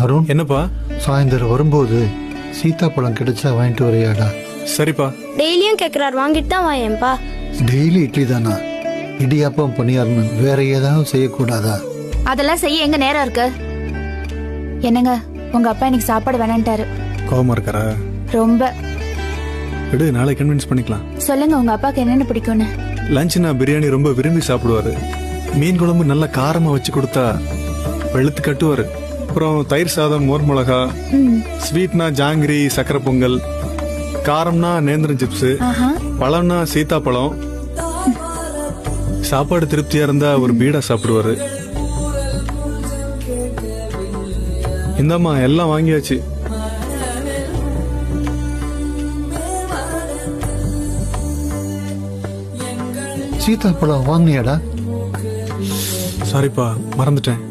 அருண், என்னப்பா? சாயந்தரம் வரும்போது சீத்தாப்பழம் கிடைச்சா வாங்கிட்டு வரையாடா? சரிப்பா. டெய்லியும் கேட்குறாரு, வாங்கிட்டு தான் வாயேன்ப்பா. டெய்லி இட்லி தானா? இடியாப்பம் பணியாரம்னு வேற ஏதாவது செய்யக்கூடாதா? அதெல்லாம் செய்ய எங்க நேரம் இருக்கு? என்னங்க, உங்க அப்பா இன்னைக்கு சாப்பாடு வேணான்ட்டாரு. கோவமா இருக்காரா? ரொம்ப. விடு, நாளை கன்வின்ஸ் பண்ணிக்கலாம். சொல்லுங்க உங்க அப்பாக்கு என்னென்ன பிடிக்கும்னு. லஞ்சுனா பிரியாணி ரொம்ப விரும்பி சாப்பிடுவாரு. மீன் குழம்பு நல்லா காரமா வச்சு கொடுத்தா வெளுத்து கட்டுவாரு. அப்புறம் தயிர் சாதம், மோர் மிளகா, ஸ்வீட்னா ஜாங்கிரி, சக்கரை பொங்கல், காரம்னா நேந்திரம் சிப்ஸ், பழம்னா சீத்தாப்பழம். சாப்பாடு திருப்தியா இருந்தா ஒரு பீடா சாப்பிடுவாரு. இந்தாம்மா, எல்லாம் வாங்கியாச்சு. சீத்தாப்பழம் வாங்கினியாடா? சாரிப்பா, மறந்துட்டேன்.